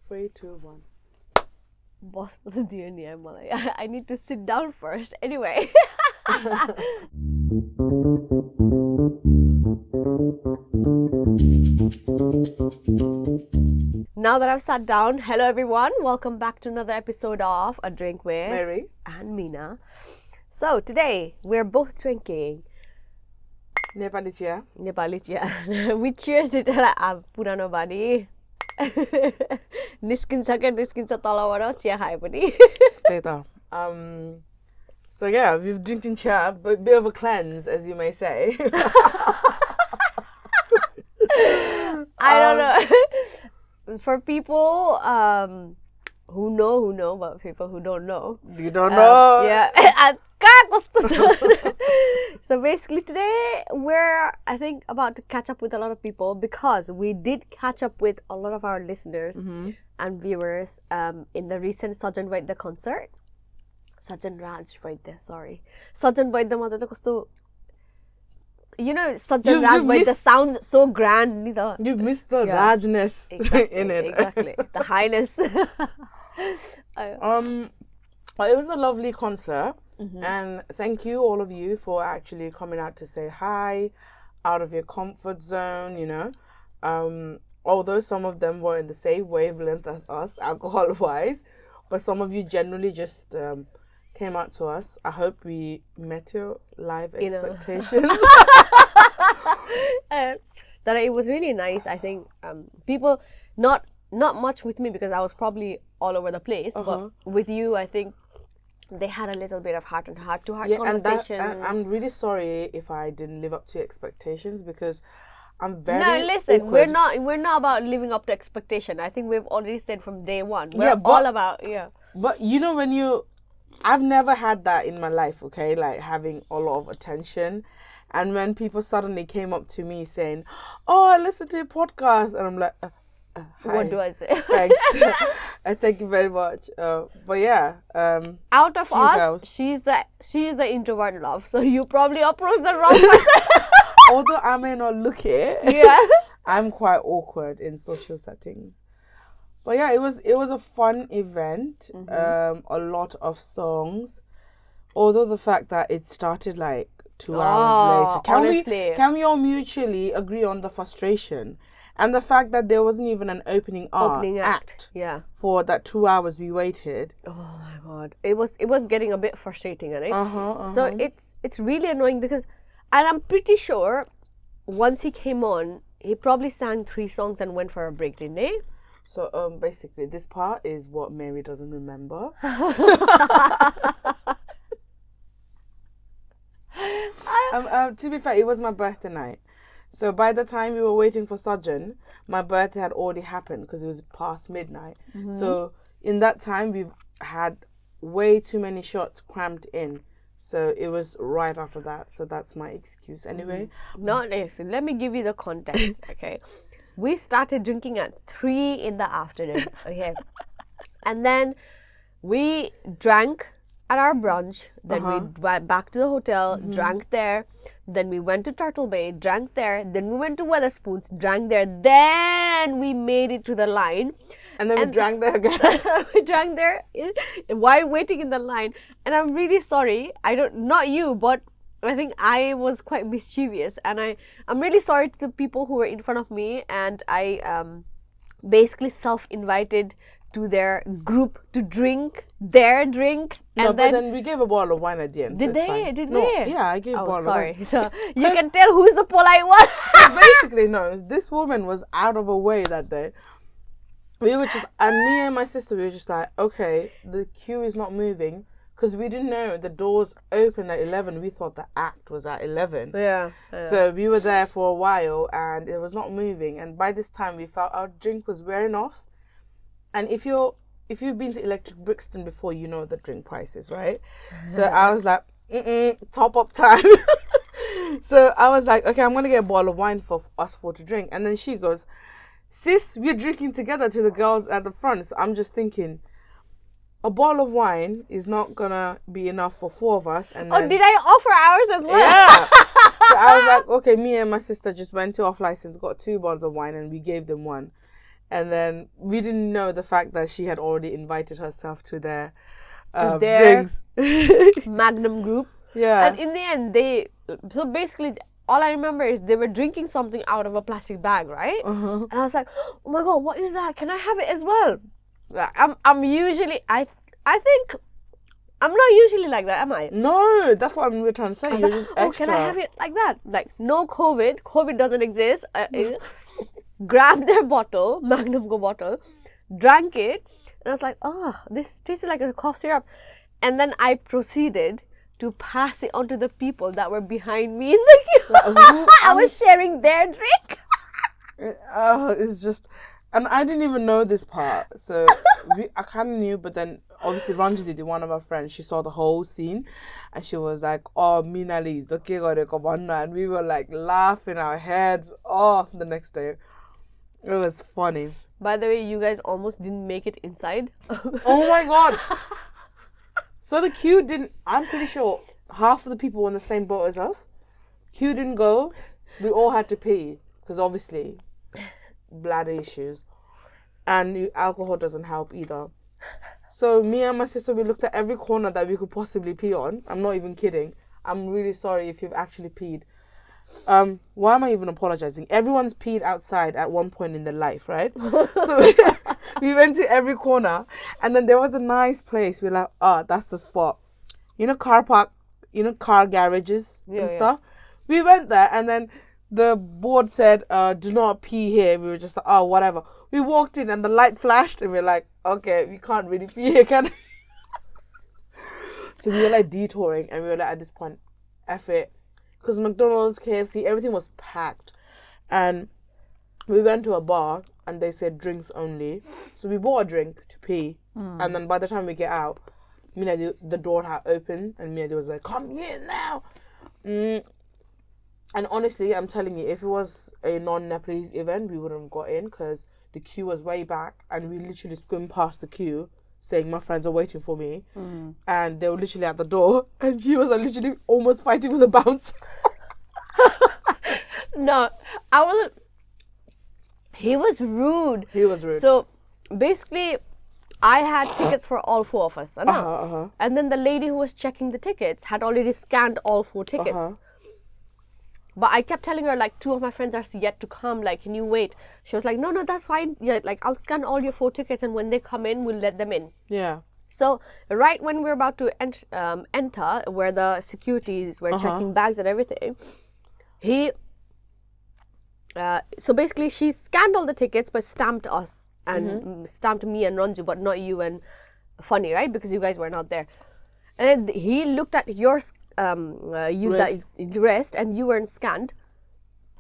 3, 2, 1. Boss, I need to sit down first. Anyway. Now that I've sat down, hello everyone. Welcome back to another episode of A Drink with Meri and Meena. So today we're both drinking Nepali chia. We cheers it पुरानो बानी निस्किन्छ तलबाट chia खाए पनि त्यही त. So yeah, we've drinking chia, but a bit of a cleanse, as you may say. I don't know. For people who know, but people who don't know. You don't know. Yeah. So basically today we're, I think, about to catch up with a lot of people because we did catch up with a lot of our listeners and viewers in the recent Sajjan Vaidya concert. Sajjan Raj Vaidya, sorry. Sajjan Vaidya mata ta kasto, you know, Sajjan Raj Vaidya sounds so grand. You've missed the Rajness in it. Exactly. The highness. It was a lovely concert. And thank you, all of you, for actually coming out to say hi, out of your comfort zone, you know. Although some of them were in the same wavelength as us, alcohol-wise, but some of you generally just came out to us. I hope we met your live expectations. That it was really nice. I think people, not much with me because I was probably all over the place, but with you, I think they had a little bit of heart-to-heart conversations. And I'm really sorry if I didn't live up to your expectations because I'm very listen, awkward. we're not about living up to expectation. I think we've already said from day one. We're all about But you know I've never had that in my life, okay? Like having a lot of attention. And when people suddenly came up to me saying, "Oh, I listened to your podcast," and I'm like, hi. What do I say? Thanks. Thank you very much. But yeah, out of us, girls. she's the introvert love. So you probably approached the wrong person. Although I may not look it, I'm quite awkward in social settings. But yeah, it was a fun event. A lot of songs. Although the fact that it started like 2 hours later, can we all mutually agree on the frustration and the fact that there wasn't even an opening act for that 2 hours we waited? Oh my god, it was getting a bit frustrating, right? So it's really annoying because, and I'm pretty sure once he came on, he probably sang 3 songs and went for a break, didn't he? So basically, this part is what Meri doesn't remember. To be fair, it was my birthday night. So by the time we were waiting for Sajjan, my birthday had already happened because it was past midnight. So in that time, we've had way too many shots crammed in. So it was right after that. So that's my excuse anyway. Not listen, let me give you the context, okay? We started drinking at 3 in the afternoon, okay? And then we drank at our brunch, then we went back to the hotel, drank there, then we went to Turtle Bay, drank there, then we went to Weatherspoons, drank there, then we made it to the line. And then we drank there again. We drank there while waiting in the line. And I'm really sorry, not you, but I think I was quite mischievous. And I'm really sorry to the people who were in front of me, and I basically self-invited to their group to drink their drink. No, but then we gave a bottle of wine at the end. Did they? Did they? Yeah, I gave a bottle of wine. So you can tell who's the polite one. Basically, no, this woman was out of her way that day. We were just, and me and my sister, we were just like, okay, the queue is not moving. Because we didn't know the doors opened at 11. We thought the act was at 11. Yeah. So we were there for a while and it was not moving. And by this time, we felt our drink was wearing off. And if you've been to Electric Brixton before, you know the drink prices, right? So I was like, top up time. So I was like, okay, I'm going to get a bottle of wine for us 4 to drink. And then she goes, sis, we're drinking together, to the girls at the front. So I'm just thinking, a bottle of wine is not gonna be enough for 4 of us. And then, did I offer ours as well? Yeah. So I was like, okay, me and my sister just went to off license, got 2 bottles of wine, and we gave them 1. And then we didn't know the fact that she had already invited herself to their their drinks. Magnum group. Yeah. And in the end, so basically, all I remember is they were drinking something out of a plastic bag, right? Uh-huh. And I was like, oh my God, what is that? Can I have it as well? I'm usually, I think, I'm not usually like that, am I? No, that's what I'm trying to say. You're just extra. Can I have it like that? Like, no COVID. COVID doesn't exist. Grabbed their bottle, Magnum Go bottle, drank it, and I was like, oh, this tasted like a cough syrup. And then I proceeded to pass it on to the people that were behind me in the queue. I was sharing their drink. It's just, and I didn't even know this part. So I kind of knew, but then obviously Ranjali, one of our friends, she saw the whole scene, and she was like, "Oh, Minali, it's okay, and we were like laughing our heads off the next day. It was funny. By the way, you guys almost didn't make it inside. Oh my God. So the queue didn't, I'm pretty sure half of the people were in the same boat as us. Queue didn't go. We all had to pee because obviously bladder issues. And alcohol doesn't help either. So me and my sister, we looked at every corner that we could possibly pee on. I'm not even kidding. I'm really sorry if you've actually peed. Why am I even apologizing? Everyone's peed outside at one point in their life, right? So we went to every corner, and then there was a nice place. We're like, oh, that's the spot. Car park, car garages and stuff. We went there, and then the board said, do not pee here. We were just like, oh, whatever. We walked in, and the light flashed, and we we're like, okay, we can't really pee here, can we? So we were like detouring, and we were like, at this point, F it. Because McDonald's, KFC, everything was packed. And we went to a bar and they said drinks only. So we bought a drink to pee. And then by the time we get out, the door had opened and Minadi was like, come here now. And honestly, I'm telling you, if it was a non-Nepalese event, we wouldn't have got in because the queue was way back and we literally skimmed past the queue saying my friends are waiting for me, and they were literally at the door, and she was literally almost fighting with a bouncer. No, I wasn't. He was rude. He was rude. So basically, I had tickets for all four of us, and then the lady who was checking the tickets had already scanned all 4 tickets. But I kept telling her, like, 2 of my friends are yet to come. Like, can you wait? She was like, no, that's fine. Yeah, like, I'll scan all your 4 tickets, and when they come in, we'll let them in. Yeah. So, right when we're about to enter, where the securities were checking bags and everything, so basically, she scanned all the tickets, but stamped us, and stamped me and Ranju, but not you and Funny, right? Because you guys were not there. And he looked at your rest, and you weren't scanned,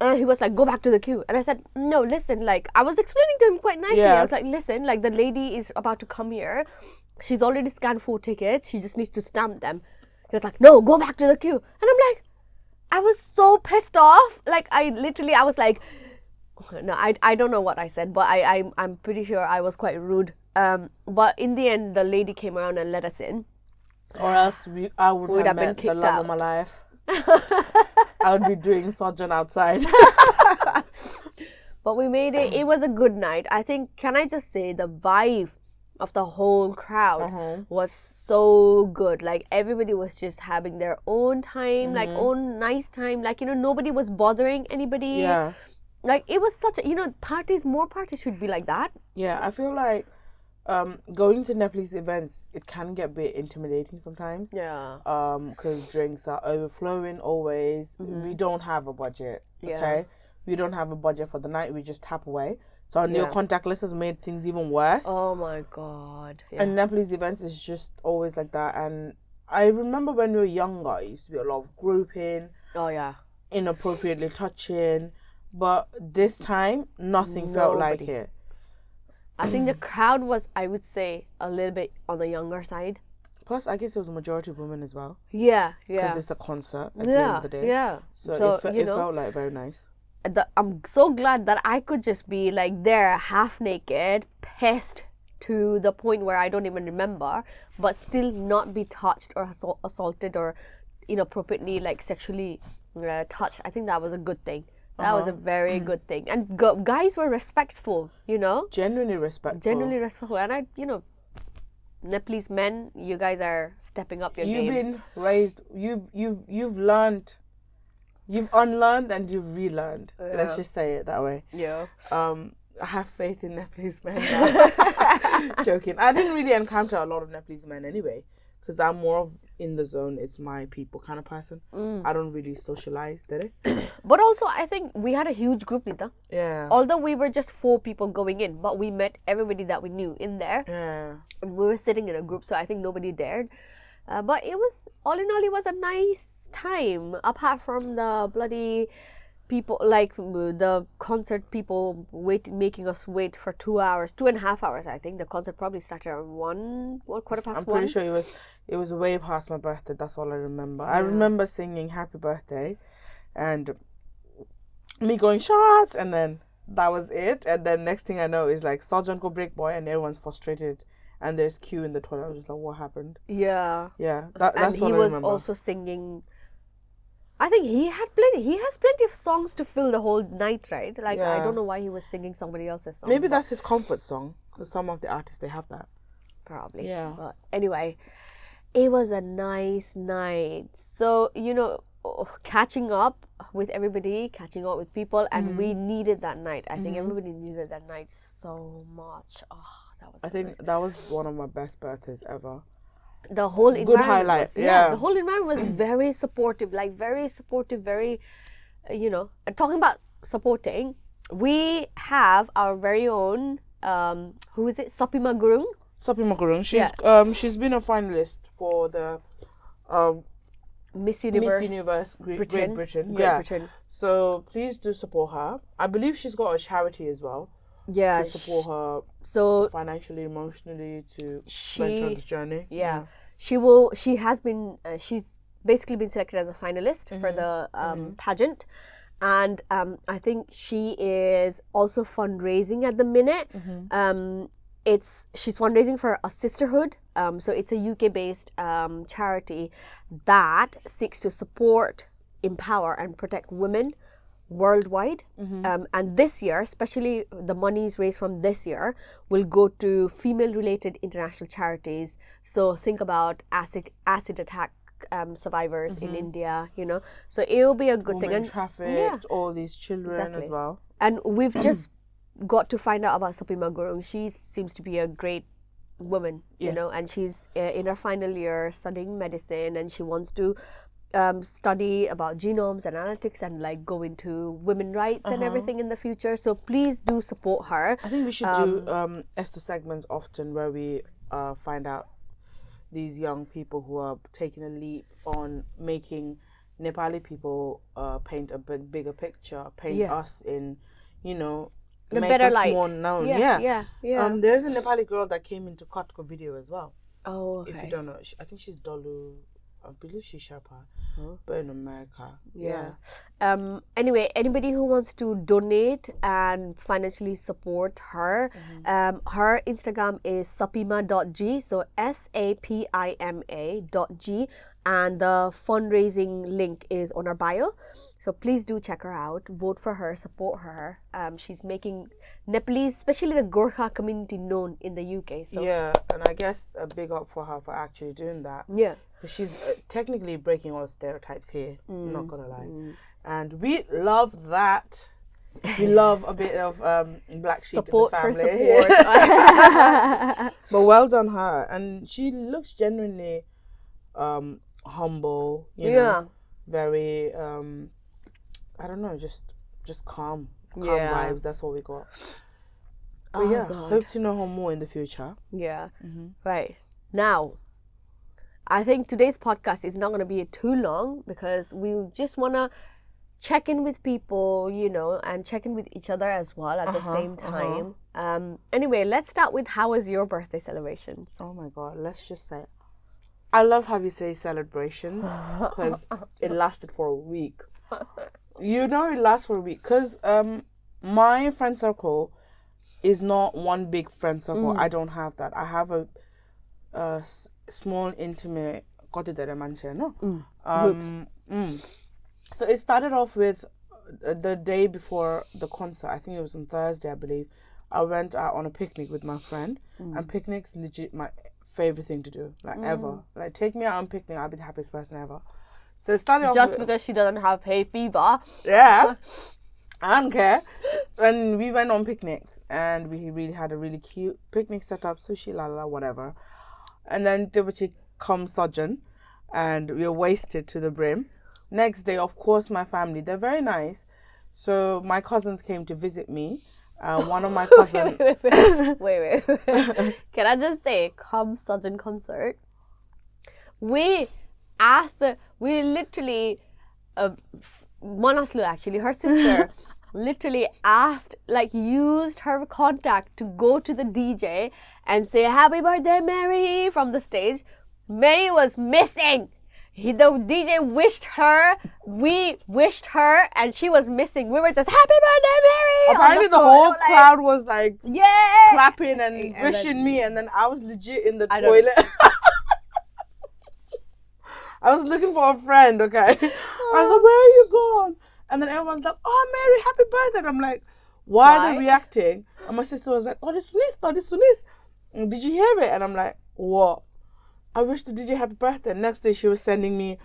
and he was like, go back to the queue. And I said, no, listen, like, I was explaining to him quite nicely. I was like, listen, like, the lady is about to come here, she's already scanned 4 tickets, she just needs to stamp them. He was like, no, go back to the queue. And I'm like, I was so pissed off, like, I was like, no, I don't know what I said, but I'm pretty sure I was quite rude. But in the end, the lady came around and let us in. Or else I would have met the love of my life. I would be doing Sajjan outside. But we made it. It was a good night. I think, can I just say, the vibe of the whole crowd was so good. Like, everybody was just having their own time, like, own nice time. Like, nobody was bothering anybody. Yeah. Like, it was such a, more parties should be like that. Yeah, I feel like going to Nepalese events, it can get a bit intimidating sometimes. Yeah. Because drinks are overflowing always. We don't have a budget. Okay. We don't have a budget for the night. We just tap away. So our your contact list has made things even worse. Oh my God. Yeah. And Nepalese events is just always like that. And I remember when we were younger, it used to be a lot of grouping. Oh yeah. Inappropriately touching. But this time, nothing felt like it. I think the crowd was, I would say, a little bit on the younger side. Plus, I guess it was a majority of women as well. Yeah. Because it's a concert at the end of the day. Yeah. So it felt like very nice. I'm so glad that I could just be like there, half naked, pissed to the point where I don't even remember, but still not be touched or assaulted or inappropriately, like, sexually touched. I think that was a good thing. That was a very good thing. And guys were respectful, Genuinely respectful. Genuinely respectful. And Nepalese men, you guys are stepping up your game. You've been raised, you've learned, you've unlearned and you've relearned. Yeah. Let's just say it that way. Yeah. I have faith in Nepalese men. Joking. I didn't really encounter a lot of Nepalese men anyway, because I'm more of in the zone, it's my people kind of person. I don't really socialize, did I? But also, I think we had a huge group, Nita. Yeah. Although we were just 4 people going in, but we met everybody that we knew in there. Yeah. And we were sitting in a group, so I think nobody dared. But it was, all in all, it was a nice time. Apart from the bloody people, like the concert people making us wait for 2 hours, 2.5 hours, I think. The concert probably started around 1 or quarter past 1. I'm pretty sure it was way past my birthday. That's all I remember. Yeah. I remember singing happy birthday and me going shots, and then that was it. And then next thing I know is like Sajjan go break boy, and everyone's frustrated. And there's queue in the toilet. I was just like, what happened? Yeah. Yeah. That's what I remember. And he was also singing. I think he has plenty of songs to fill the whole night, right? Like, I don't know why he was singing somebody else's song. Maybe that's his comfort song, because some of the artists, they have that. Probably. Yeah. But anyway, it was a nice night. So, catching up with everybody, catching up with people, and we needed that night. I think everybody needed that night so much. Oh, that was. I think that was one of my best birthdays ever. The whole environment. Good highlight. The whole environment was very supportive, very, And talking about supporting, we have our very own, who is it? Sapima Gurung. Sapima Gurung. She's been a finalist for the Miss Universe Great Britain. So please do support her. I believe she's got a charity as well. Yeah. To support her financially, emotionally, to venture on this journey. Yeah. She's basically been selected as a finalist for the pageant. And I think she is also fundraising at the minute. She's fundraising for a sisterhood. So it's a UK-based charity that seeks to support, empower, and protect women worldwide. And this year, especially the monies raised from this year, will go to female-related international charities. So think about acid attack survivors in India, So it will be a good thing. And trafficked, all these children as well. And we've just got to find out about Sapima Gurung. She seems to be a great woman, and she's in her final year studying medicine, and she wants to study about genomes and analytics and like go into women rights and everything in the future. So please do support her. I think we should do Esther segments often where we find out these young people who are taking a leap on making Nepali people paint a bigger picture, paint us in, a make better us light. more known. Yeah. There's a Nepali girl that came into Kotko video as well. Oh, okay. If you don't know, I think she's Dolu. I believe she's Sherpa, but in America. Yeah. Anyway, anybody who wants to donate and financially support her, her Instagram is sapima.g, so sapima.g, and the fundraising link is on our bio. So please do check her out, vote for her, support her. She's making Nepalese, especially the Gorkha community, known in the UK. So yeah, and I guess a big up for her for actually doing that. Yeah. But she's technically breaking all the stereotypes here, not gonna lie. And we love that. We love a bit of black sheep support in the for family. support. But well done her. And she looks genuinely humble, you know, very, I don't know, just calm vibes. That's what we got. But hope to know her more in the future. Yeah. Right. Now, I think today's podcast is not going to be too long because we just want to check in with people, and check in with each other as well at the same time. Anyway, let's start with how was your birthday celebrations? Oh my God, let's just say, I love how you say celebrations because it lasted for a week. It lasts for a week because my friend circle is not one big friend circle. I don't have that. I have a small, intimate So it started off with the day before the concert, I think it was on Thursday, I believe, I went out on a picnic with my friend. And picnic's legit my favorite thing to do, like ever. Like, take me out on picnic, I'll be the happiest person ever. So it started off Just because she doesn't have hay fever. Yeah. I don't care. And we went on picnics and we really had a really cute picnic set up, sushi, whatever. And then Tibuchi comes Sajjan and we were wasted to the brim. Next day, of course, my family, they're very nice. So my cousins came to visit me. One of my cousins... wait. Can I just say, come Sajjan concert, we literally, Manaslu actually, her sister, literally asked, like, used her contact to go to the DJ and say, "Happy birthday, Meri," from the stage. Meri was missing. The DJ wished her, we wished her, and she was missing. We were just, "Happy birthday, Meri!" Apparently the whole crowd was like, yeah, clapping and wishing me, and then I was legit in the toilet. I was looking for a friend, okay? I was like, "Where are you gone?" And then everyone's like, "Oh, Meri, happy birthday." And I'm like, why are they reacting? And my sister was like, "Oh, this Sunis. Did you hear it?" And I'm like, "What?" I wish the DJ happy birthday. Next day she was sending me,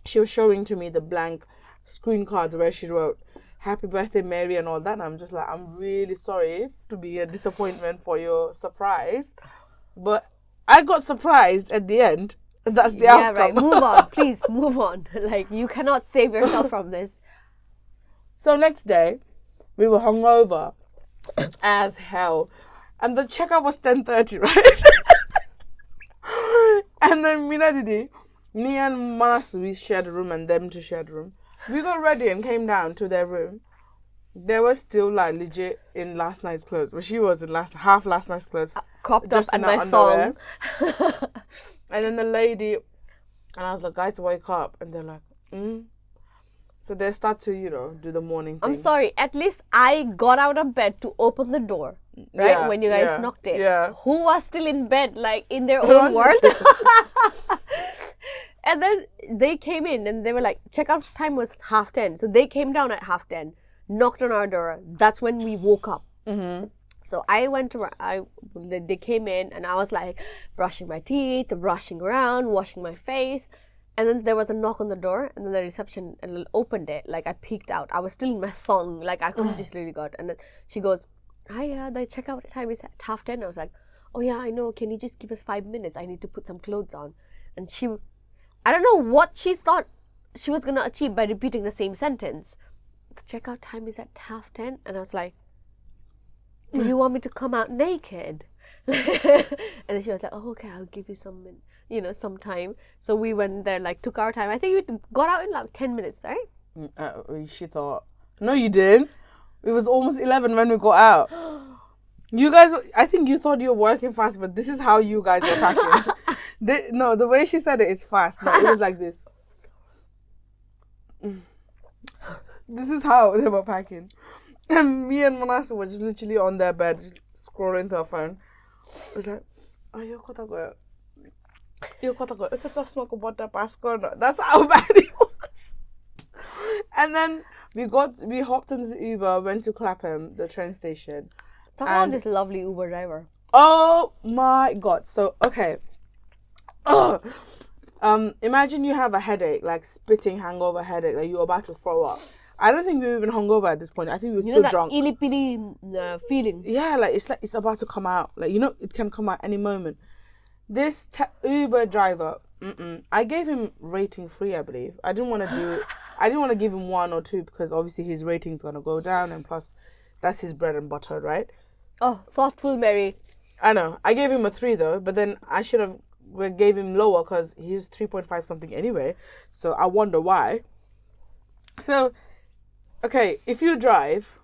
she was showing to me the blank screen cards where she wrote, "Happy birthday, Meri," and all that. And I'm just like, I'm really sorry to be a disappointment for your surprise. But I got surprised at the end. That's the outcome. Yeah, right. Move on. Please, move on. Like, you cannot save yourself from this. So next day, we were hungover as hell. And the checkout was 10:30, right? And then Mina Didi, me and Manas, we shared a room and them two shared a room. We got ready and came down to their room. They were still like legit in last night's clothes. But she was in half last night's clothes. Cropped up and my thong. And then the lady, and I was like, "Guys, wake up." And they're like, So they start to, do the morning thing. I'm sorry, at least I got out of bed to open the door, right? Yeah, when you guys knocked it. Yeah. Who was still in bed, like, in their own world? And then they came in and they were like, checkout time was 10:30. So they came down at 10:30, knocked on our door. That's when we woke up. So I went to, they came in and I was like brushing my teeth, rushing around, washing my face. And then there was a knock on the door and then the reception opened it. Like, I peeked out. I was still in my thong. Like, I couldn't just really got. And then she goes, "Hi, the checkout time is at 10:30. I was like, "Oh yeah, I know. Can you just give us 5 minutes? I need to put some clothes on." And I don't know what she thought she was going to achieve by repeating the same sentence. "The checkout time is at 10:30. And I was like, "Do you want me to come out naked?" And then she was like, "Oh, okay, I'll give you some time." So we went there, like, took our time. I think we got out in like 10 minutes, right? She thought. No, you didn't. It was almost 11 when we got out. You guys, I think you thought you were working fast, but this is how you guys are packing. The way she said it is fast. No, it was like this. This is how they were packing. And me and Manasa were just literally on their bed, just scrolling through our phone. It was like, "Oh, you got to go. It's just smoke about the passport." That's how bad it was. And then we hopped into Uber, went to Clapham, the train station. Talk about this lovely Uber driver. Oh my God. So, okay. Imagine you have a headache, like spitting hangover headache, like you're about to throw up. I don't think we were even hungover at this point. I think we were still drunk. You know that illy-pilly feeling? Yeah, like it's about to come out. Like, it can come out any moment. This Uber driver, I gave him rating 3, I believe. I didn't want to give him 1 or 2 because obviously his rating's going to go down and plus that's his bread and butter, right? Oh, thoughtful Meri. I know. I gave him a 3 though, but then I should have gave him lower because he's 3.5 something anyway. So I wonder why. So, okay, if you drive,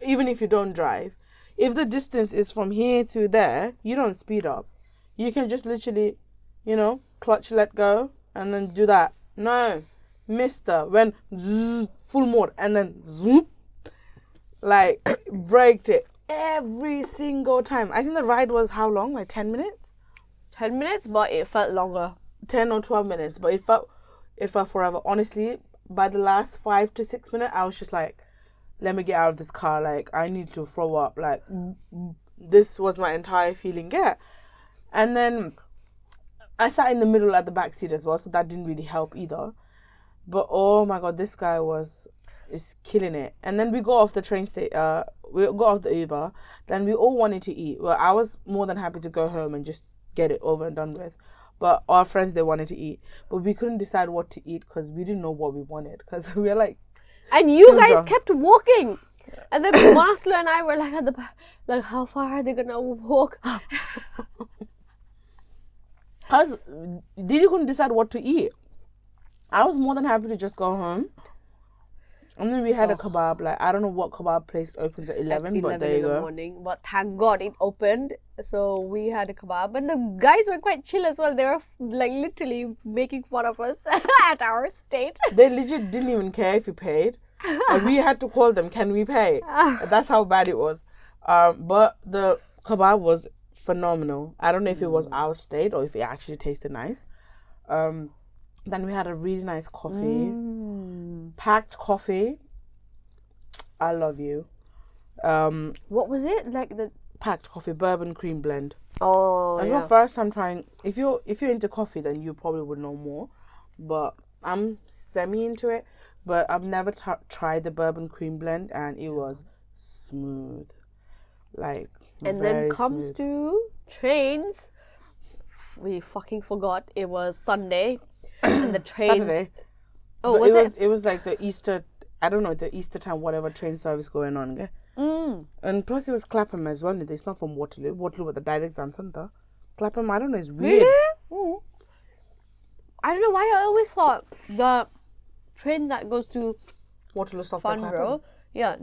even if you don't drive, if the distance is from here to there, you don't speed up. You can just literally, clutch, let go, and then do that. No, mister, when zzz, full mode, and then zoop, like, braked it every single time. I think the ride was how long? Like 10 minutes? 10 minutes, but it felt longer. 10 or 12 minutes, but it felt forever. Honestly, by the last 5 to 6 minutes, I was just like, let me get out of this car. Like, I need to throw up. Like, this was my entire feeling. Yeah. And then I sat in the middle at the back seat as well, so that didn't really help either. But oh my God, this guy is killing it. And then we got off the train station. We got off the Uber. Then we all wanted to eat. Well, I was more than happy to go home and just get it over and done with. But our friends, they wanted to eat. But we couldn't decide what to eat because we didn't know what we wanted. Because we were like... And you guys kept walking. And then Maslow and I were like at the back, like, how far are they going to walk? Because Didi couldn't decide what to eat. I was more than happy to just go home. And then we had a kebab. Like, I don't know what kebab place opens at 11, but there you go. 11 in the morning. But thank God it opened. So we had a kebab. And the guys were quite chill as well. They were like literally making fun of us at our state. They legit didn't even care if you paid. Like, we had to call them, can we pay? That's how bad it was. But the kebab was phenomenal. I don't know if it was our state or if it actually tasted nice. Then we had a really nice coffee. Packed coffee. I love you. What was it? Like the packed coffee, bourbon cream blend. Oh, It's my first time trying. If you're into coffee, then you probably would know more. But I'm semi into it. But I've never tried the bourbon cream blend, and it was smooth. Like, and then comes to trains. We fucking forgot it was Sunday. And the trains... Saturday. Oh, but it was like the Easter... I don't know, the Easter time, whatever train service going on. Okay? And plus it was Clapham as well. It's not from Waterloo. Waterloo with the direct Center. Clapham, I don't know, it's weird. Really? I don't know why I always thought the train that goes to Waterloo stops at Clapham. Yeah,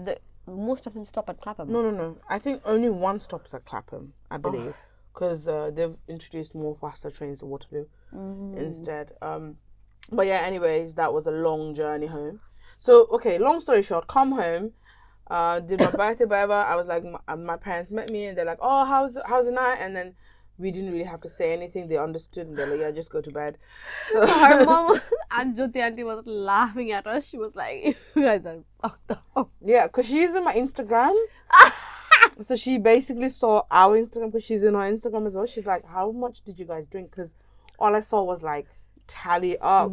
most of them stop at Clapham. No. I think only one stops at Clapham, I believe. Because they've introduced more faster trains to Waterloo instead. But yeah, anyways, that was a long journey home. So, okay, long story short, come home, did my birthday, whatever. I was like, my parents met me and they're like, oh, how's the night? And then we didn't really have to say anything. They understood and they're like, yeah, just go to bed. So our mom and Jyoti auntie was laughing at us. She was like, you guys are fucked up. Yeah, because she's in my Instagram. So she basically saw our Instagram because she's in our Instagram as well. She's like, how much did you guys drink? Because all I saw was like, tally up.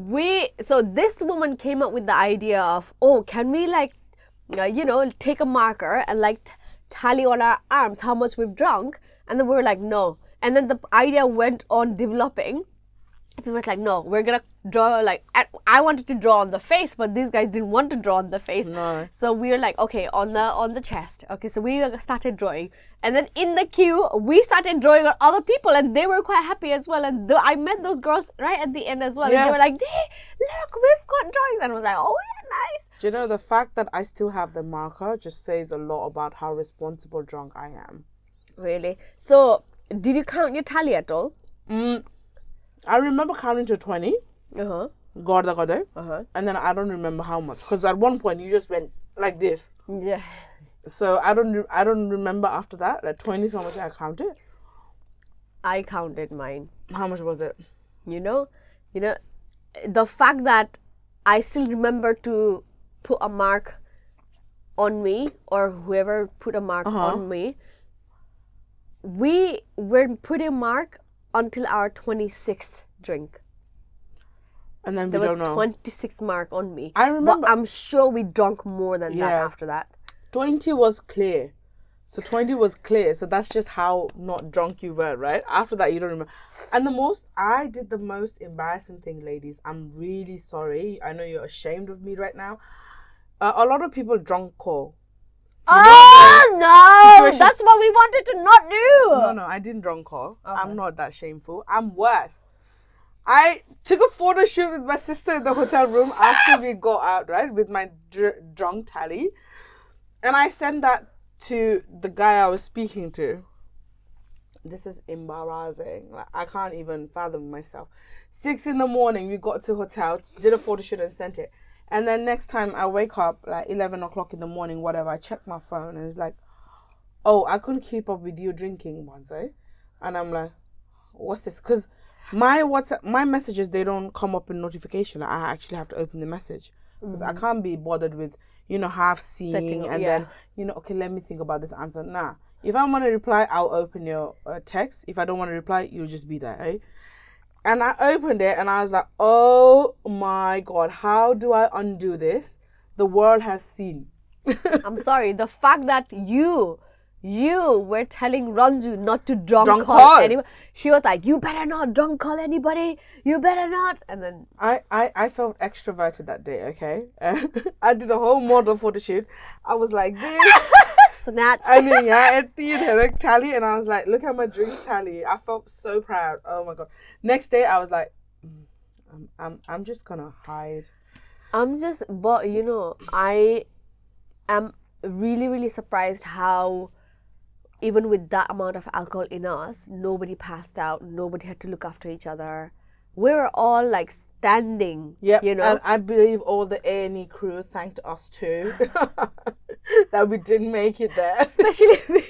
So this woman came up with the idea of, can we like, take a marker and like tally on our arms how much we've drunk? And then we were like, no. And then the idea went on developing. It was like, no, we're gonna draw, like, I wanted to draw on the face, but these guys didn't want to draw on the face. No. So we were like, okay, on the chest. Okay, so we started drawing. And then in the queue, we started drawing on other people, and they were quite happy as well. And I met those girls right at the end as well. Yeah. And they were like, hey, look, we've got drawings. And I was like, oh, yeah, nice. Do you know, the fact that I still have the marker just says a lot about how responsible drunk I am. Really? So, did you count your tally at all? I remember counting to 20. Gorda. And then I don't remember how much. Because at one point, you just went like this. Yeah. So I don't remember after that. Like 20 is how much I counted. I counted mine. How much was it? You know, the fact that I still remember to put a mark on me, or whoever put a mark on me, we were putting a mark until our 26th drink. And then there we don't know. There was 26 mark on me. I remember. But I'm sure we drank more than that after that. 20 was clear. So 20 was clear. So that's just how not drunk you were, right? After that, you don't remember. And I did the most embarrassing thing, ladies. I'm really sorry. I know you're ashamed of me right now. A lot of people drunk call. No! That's what we wanted to not do. No, I didn't drunk call. Okay. I'm not that shameful. I'm worse. I took a photo shoot with my sister in the hotel room after we got out, right? With my drunk tally. And I sent that to the guy I was speaking to. This is embarrassing. Like, I can't even fathom myself. 6 a.m, we got to hotel, did a photo shoot and sent it. And then next time I wake up, like 11 o'clock in the morning, whatever, I check my phone and it's like, oh, I couldn't keep up with you drinking once, eh? And I'm like, what's this? Because my WhatsApp, my messages, they don't come up in notification. I actually have to open the message. because I can't be bothered with, half Setting seeing up, and yeah. then, okay, let me think about this answer. Nah. If I want to reply, I'll open your text. If I don't want to reply, you'll just be there, eh? And I opened it and I was like, oh my God, how do I undo this? The world has seen. I'm sorry. The fact that you were telling Ranju not to drunk call call. anyone. She was like, you better not drunk call anybody. You better not. And then I felt extroverted that day, okay? I did a whole model photo shoot. I was like this. snatched. And then, at the direct tally, and I was like, look at my drinks tally. I felt so proud. Oh my God. Next day, I was like, I'm just gonna hide. But I am really, really surprised how even with that amount of alcohol in us, nobody passed out, nobody had to look after each other. We were all like standing, Yep. And I believe all the A&E crew thanked us too that we didn't make it there. Especially me.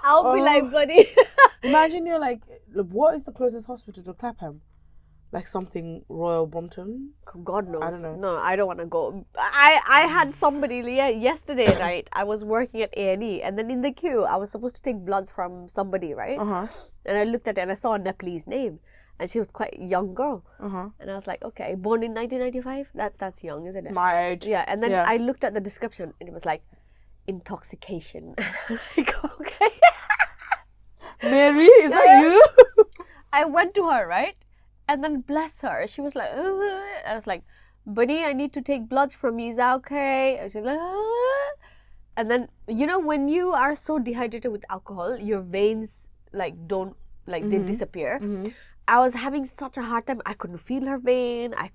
I'll be like, buddy. Imagine you're like, what is the closest hospital to Clapham? Like something Royal Brompton? God knows. I don't know. No, I don't want to go. I had somebody yesterday night. I was working at A&E, and then in the queue, I was supposed to take bloods from somebody, right? And I looked at it and I saw a Nepalese name, and she was quite a young girl. And I was like, okay, born in 1995. That's young, isn't it? My age. Yeah. And then I looked at the description, and it was like intoxication. I'm like, okay. Mary, is that you? I went to her, right? And then bless her, she was like, ugh. I was like, buddy, I need to take bloods from you. Is that okay? And she's like, ugh. And then, when you are so dehydrated with alcohol, your veins don't, they disappear. I was having such a hard time. I couldn't feel her vein. I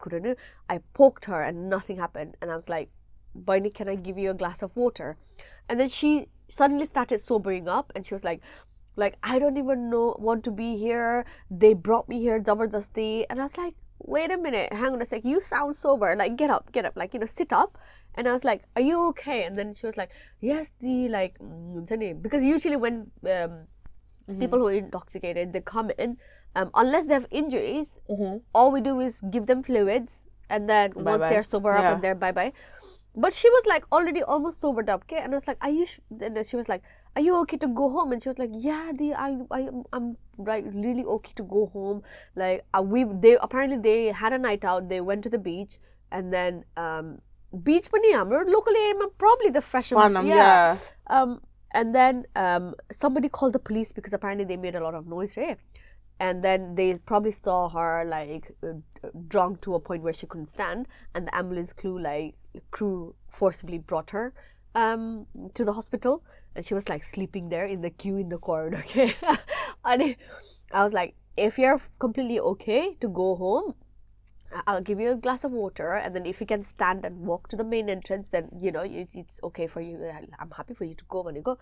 poked her and nothing happened. And I was like, Bunny, can I give you a glass of water? And then she suddenly started sobering up, and she was like, I don't even want to be here. They brought me here, zabardasti. And I was like, wait a minute, hang on a sec. You sound sober. Like, get up. Sit up. And I was like, are you okay? And then she was like, yes, because usually when people who are intoxicated, they come in, unless they have injuries, all we do is give them fluids. And then once they're sober up and they're bye-bye. But she was like already almost sobered up, okay? And I was like, and she was like, are you okay to go home? And she was like, yeah, I'm right, really okay to go home. Like, they had a night out. They went to the beach, and then beach pani hamro local area probably the fresh yeah. And then somebody called the police because apparently they made a lot of noise, right? And then they probably saw her like drunk to a point where she couldn't stand, and the ambulance crew forcibly brought her to the hospital, and she was like sleeping there in the queue in the corridor. Okay, and I was like, if you're completely okay to go home, I'll give you a glass of water, and then if you can stand and walk to the main entrance, then it's okay for you. I'm happy for you to go when you go.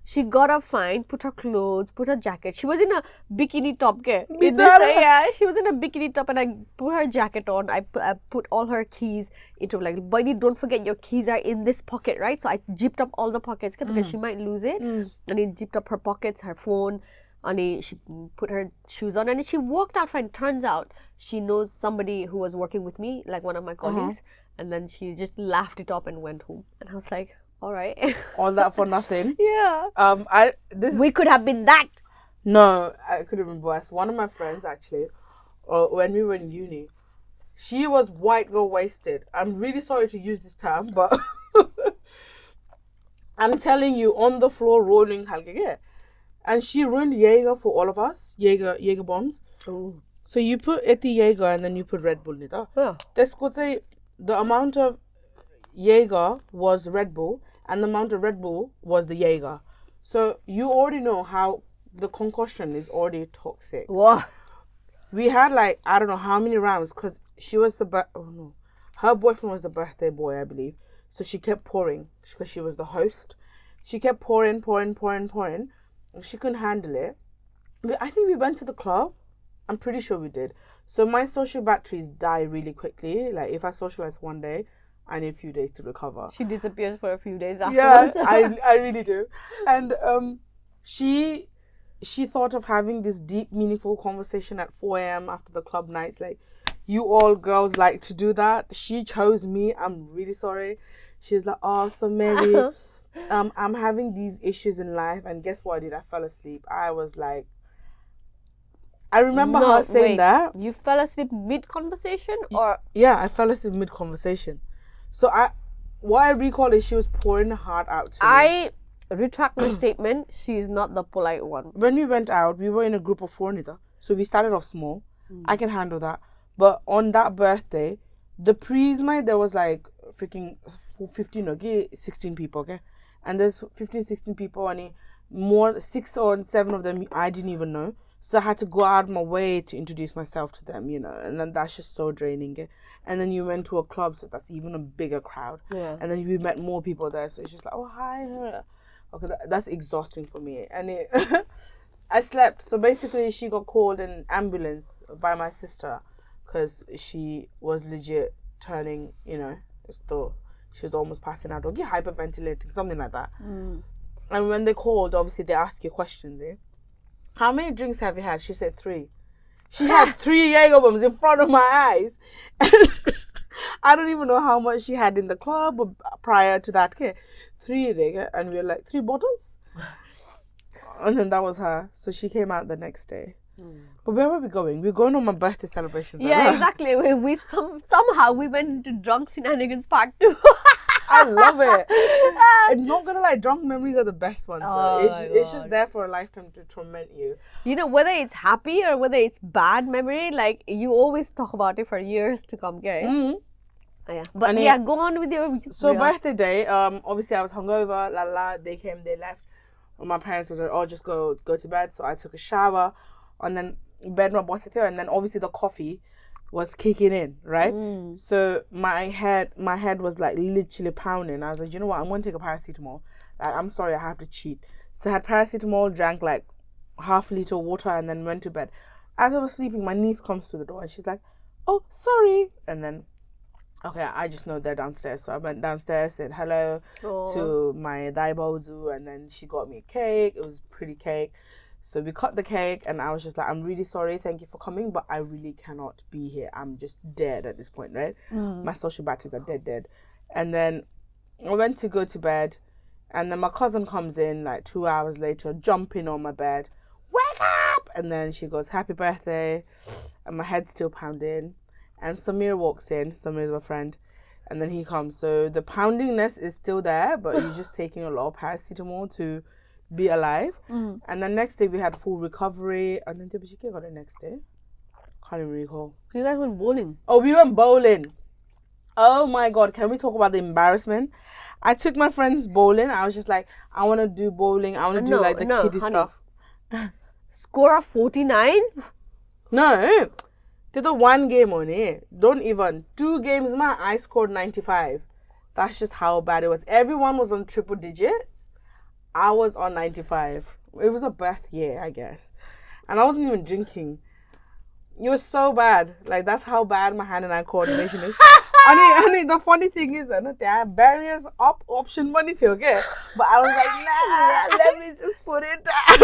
She got up fine, put her clothes, put her jacket. She was in a bikini top. She was in a bikini top, and I put her jacket on. I put all her keys into buddy, don't forget your keys are in this pocket, right? So I zipped up all the pockets because she might lose it. And he zipped up her pockets, her phone, and she put her shoes on, and she walked out fine. Turns out she knows somebody who was working with me, like one of my colleagues, and then she just laughed it up and went home. And I was like, all right. All that for nothing. Yeah. We could have been that. No, I could have been worse. One of my friends, actually, when we were in uni, she was white girl wasted. I'm really sorry to use this term, but I'm telling you, on the floor rolling halkege. And she ruined Jaeger for all of us. Jaeger bombs. Ooh. So you put Eti Jaeger and then you put Red Bull nita. Yeah. This could say the amount of Jaeger was Red Bull, and the amount of Red Bull was the Jaeger. So you already know how the concoction is already toxic. What? We had I don't know how many rounds, because she was her boyfriend was the birthday boy, I believe. So she kept pouring because she was the host. She kept pouring. She couldn't handle it. But I think we went to the club. I'm pretty sure we did. So my social batteries die really quickly. Like if I socialize one day, I need a few days to recover. She disappears for a few days afterwards. Yeah, I really do. And she thought of having this deep, meaningful conversation at 4 a.m. after the club nights. Like, you all girls like to do that. She chose me. I'm really sorry. She's like, oh, so Meri, I'm having these issues in life, and guess what I did? I fell asleep. I was like, I remember her saying that. You fell asleep mid-conversation or? Yeah, I fell asleep mid-conversation. So what I recall is she was pouring her heart out to me. I retract my statement. She's not the polite one. When we went out, we were in a group of 4 Nita. So we started off small. I can handle that. But on that birthday, the pre-night, there was like freaking 15, okay, 16 people, okay? And there's 15, 16 people, and more 6 or 7 of them I didn't even know. So I had to go out of my way to introduce myself to them, you know, and then that's just so draining. Eh? And then you went to a club, so that's even a bigger crowd. Yeah. And then we met more people there, so it's just like, oh, hi. Okay, that's exhausting for me. And I slept. So basically, she got called an ambulance by my sister because she was legit turning, you know, as though she was almost passing out or hyperventilating, something like that. And when they called, obviously, they ask you questions, eh? How many drinks have you had? She said 3. She had 3 Jaeger bombs in front of my eyes. I don't even know how much she had in the club or prior to that. Okay, 3 Jaeger, and we were like 3 bottles. And then that was her. So she came out the next day. But where were we going? We were going on my birthday celebrations. Yeah, exactly. We somehow we went into drunk shenanigans part 2. I love it. I'm not gonna lie, drunk memories are the best ones though. It's just there for a lifetime to torment you. You know, whether it's happy or whether it's bad memory, like you always talk about it for years to come, okay? Yeah. But go on with your... So birthday day, obviously I was hungover, they came, they left. And my parents was like, oh, just go to bed. So I took a shower and then bed my boss here, and then obviously the coffee was kicking in, right? So my head was like literally pounding. I was like, you know what? I'm going to take a paracetamol. Like, I'm sorry, I have to cheat. So I had paracetamol, drank like half a liter of water, and then went to bed. As I was sleeping, my niece comes to the door and she's like, oh, sorry. And then, okay, I just know they're downstairs. So I went downstairs, said hello to my daibozu, and then she got me a cake. It was a pretty cake. So we cut the cake, and I was just like, I'm really sorry, thank you for coming, but I really cannot be here. I'm just dead at this point, right? My social batteries are dead. And then I went to go to bed, and then my cousin comes in like 2 hours later, jumping on my bed, wake up! And then she goes, happy birthday, and my head's still pounding. And Samir walks in, Samir's my friend, and then he comes. So the poundingness is still there, but you're just taking a lot of paracetamol to be alive. And the next day we had full recovery, and then did she got the next day? Can't even recall. You guys went bowling. Oh, we went bowling. Oh my god, can we talk about the embarrassment? I took my friends bowling. I was just like, I want to do bowling. I want to do like the kiddie stuff. Score of 49? No, did the 1 game only. Don't even 2 games. I scored 95. That's just how bad it was. Everyone was on triple digits. I was on 95. It was a birth year, I guess. And I wasn't even drinking. It was so bad. Like, that's how bad my hand and eye coordination is. I mean, the funny thing is, there are barriers up, option money, okay? But I was like, nah, let me just put it down.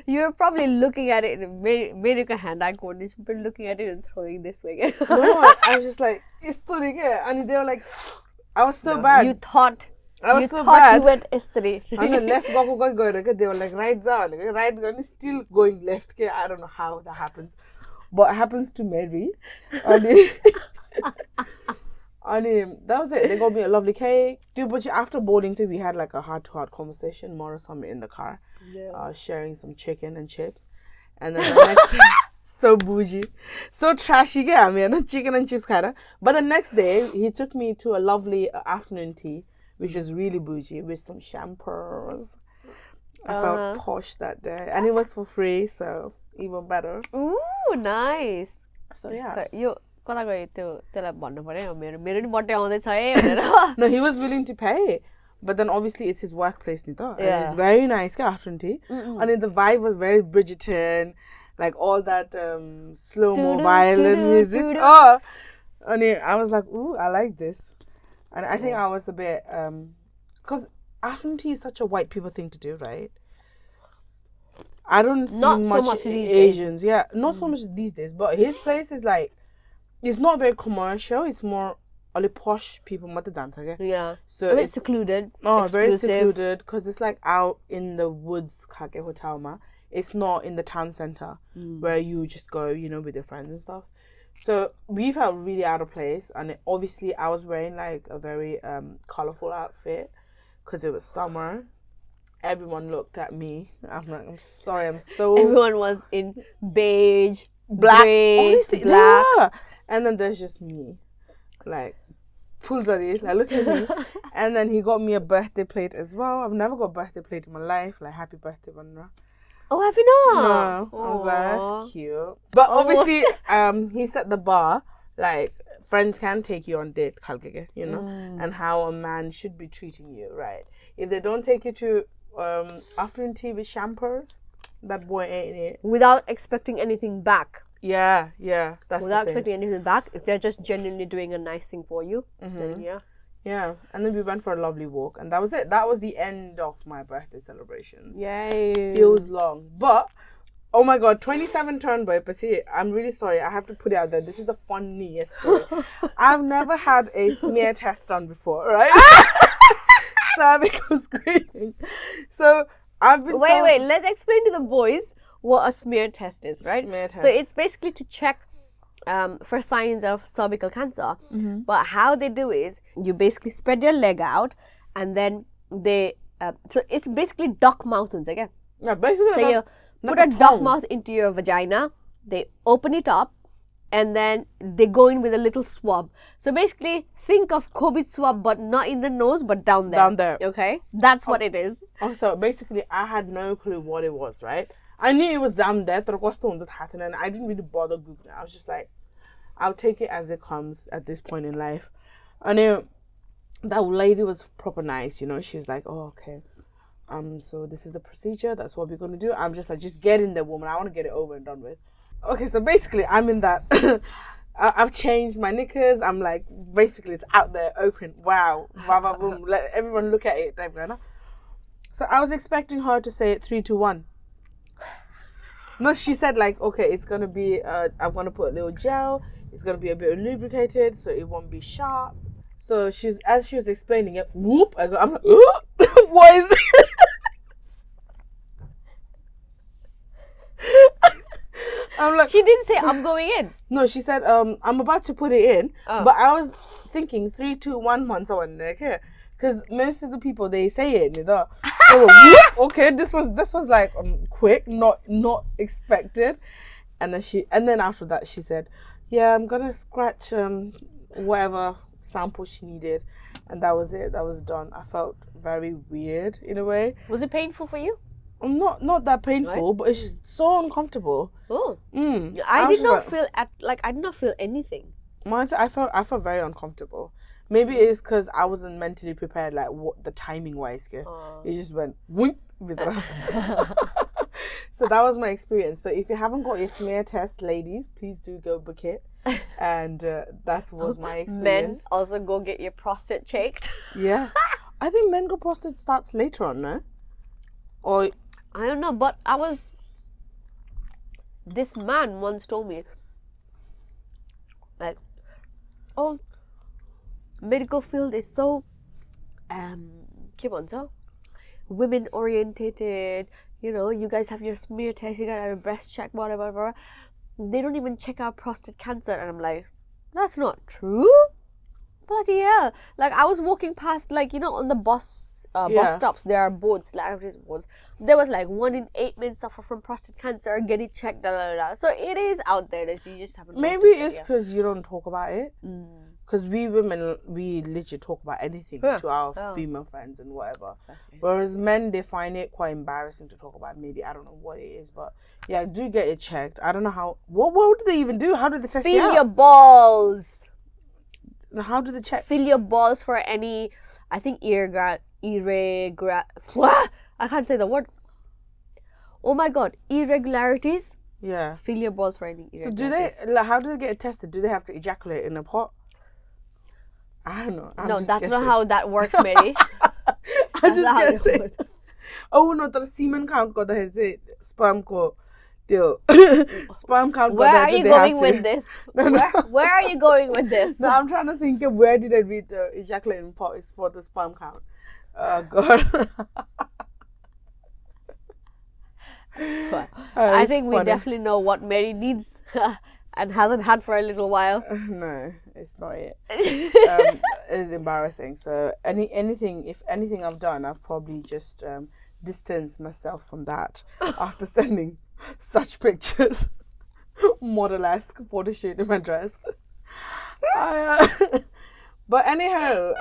You're probably looking at it, made a hand-eye coordination, but looking at it and throwing this way. No, I was just like, isturi ke? And they were like, I was so bad. You thought bad. You went istri. And then left, they were like, right down, right down, still going left. I don't know how that happens. But it happens to Meri. And that was it. They got me a lovely cake. Dude, but after bowling too, we had like a heart-to-heart conversation, more or something in the car. Yeah. Sharing some chicken and chips. And then the next so bougie. So trashy, I mean, chicken and chips kind of. But the next day, he took me to a lovely afternoon tea, which was really bougie, with some champers. I felt posh that day. And it was for free, so even better. Ooh, nice. So yeah. कता गयो त्यसलाई भन्नु पर्यो मेरो नि birthday आउँदैछ है भनेर. No, he was willing to pay. But then obviously it's his workplace, Nita. Yeah. And it's very nice, afternoon tea. And then the vibe was very Bridgerton, like all that slow-mo violin music. Oh, and I was like, ooh, I like this. And I think I was a bit, because afternoon tea is such a white people thing to do, right? I don't see Not so much much these days. Asians. Yeah, not so much these days. But his place is like, it's not very commercial. It's more only posh people mata dance again. Yeah. So a bit it's secluded. very exclusive. secluded because it's like out in the woods, kage hotel ma. It's not in the town center where you just go, you know, with your friends and stuff. So we felt really out of place, and obviously I was wearing like a very colorful outfit because it was summer. Everyone looked at me. I'm like, I'm sorry, I'm so Everyone was in beige, black. grey, Honestly, black. they were. And then there's just me, like, pulls at it, like, look at me. And then he got me a birthday plate as well. I've never got a birthday plate in my life, like, happy birthday, Vanra. Oh, have you not? No, I was like, that's cute. But obviously, he set the bar, like, friends can take you on date, kalgege, you know, and how a man should be treating you, right? If they don't take you to afternoon tea with champers, that boy ain't it. Without expecting anything back. Yeah, that's Without the thing. expecting anything back, if they're just genuinely doing a nice thing for you, then yeah. Yeah, and then we went for a lovely walk, and that was it. That was the end of my birthday celebrations. Yay. Feels long, but oh my god, 27 turn boy. But see, I'm really sorry. I have to put it out there. This is a funny story. I've never had a smear test done before, right? Cervical screening. So I've been Wait, let's explain to the boys what a smear test is, right? Smear test. So it's basically to check for signs of cervical cancer. But how they do is you basically spread your leg out, and then they so it's basically duck mouth, okay? Yeah, basically. So you put a duck mouth into your vagina, they open it up, and then they go in with a little swab. So basically, think of COVID swab, but not in the nose, but down there. Down there. Okay? That's what it is. So basically, I had no clue what it was, right? I knew it was down there, and I didn't really bother Googling. I was just like, I'll take it as it comes at this point in life. I knew that lady was proper nice, you know. She's like, oh, okay. So this is the procedure. That's what we're going to do. I'm just like, just get in there, woman. I want to get it over and done with. Okay, so basically, I'm in that. I've changed my knickers. I'm like, basically, it's out there, open. Wow. Baba boom. Let everyone look at it. So I was expecting her to say 3, 2, 1. No, she said like, okay, it's going to be, I'm going to put a little gel. It's going to be a bit lubricated, so it won't be sharp. So as she was explaining it, whoop, I'm like, what is it? I'm like, She didn't say, I'm going in. no, she said, I'm about to put it in, but I was thinking 3, 2, 1 months on okay, because most of the people they say it, you know. So, okay, this was like quick, not expected, and then after that she said, yeah, I'm gonna scratch whatever sample she needed, and that was it. That was done. I felt very weird in a way. Was it painful for you? Not that painful, but it's just so uncomfortable. Oh, I I was did just not like- I did not feel anything. I felt very uncomfortable. Maybe it's because I wasn't mentally prepared, like what the timing wise. It just went wink with that. So that was my experience. So if you haven't got your smear test, ladies, please do go book it. And that was my experience. Men also go get your prostate checked. Yes, I think men go prostate starts later on, no? Or I don't know, but this man once told me, like, oh, medical field is so, women orientated, you know, you guys have your smear test, you gotta have your breast check, whatever. They don't even check out prostate cancer. And I'm like, that's not true. Bloody hell. Like, I was walking past, like, you know, on the bus stops, there are boards, like boards. There was like 1 in 8 men suffer from prostate cancer, get it checked, So it is out there that you just haven't. Maybe it's because you don't talk about it. Because we women, we literally talk about anything to our female friends and whatever. Exactly. Whereas men, they find it quite embarrassing to talk about. Maybe, I don't know what it is, but yeah, do get it checked. I don't know how. What do they even do? How do they test it out? Feel your balls. How do they check? Feel your balls for any, I think, I can't say the word. Oh my god, irregularities. Yeah. Feel your balls for any irregularities. So do they? Like, how do they get it tested? Do they have to ejaculate in a pot? I don't know. No, that's not how that works, Meri. I'm just guessing. Oh no, the semen count ko dahil se sperm ko. Sperm count. Where are you going with this? Where are you going with this? No, I'm trying to think of where did I read the ejaculating part is for the sperm count. Oh God. I think funny. we definitely know what Meri needs and hasn't had for a little while. No, it's not it. It's embarrassing. So if anything I've done, I've probably just distanced myself from that after sending such pictures. Model-esque photo shoot in my dress. But anyhow,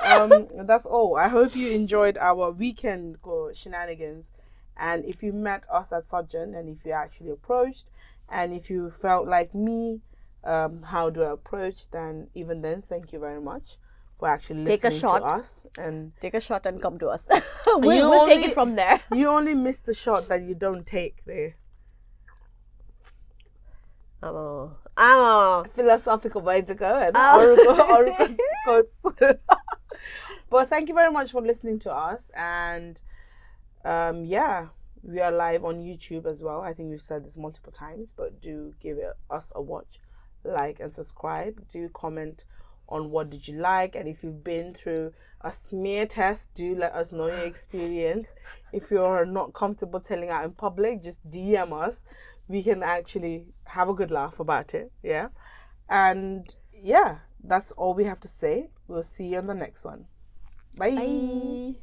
that's all. I hope you enjoyed our weekend shenanigans. And if you met us at Sajjan, and if you actually approached, and if you felt like me, how do I approach, then thank you very much for actually listening to us. And take a shot and come to us. we'll take it from there. You only miss the shot that you don't take there. Philosophical way to go and oracle quotes. But thank you very much for listening to us, and we are live on YouTube as well. I think we've said this multiple times, but do give us a watch, like and subscribe. Do comment on what did you like, and if you've been through a smear test, do let us know your experience. If you're not comfortable telling out in public, just DM us. We can actually have a good laugh about it. Yeah. And that's all we have to say. We'll see you on the next one. Bye.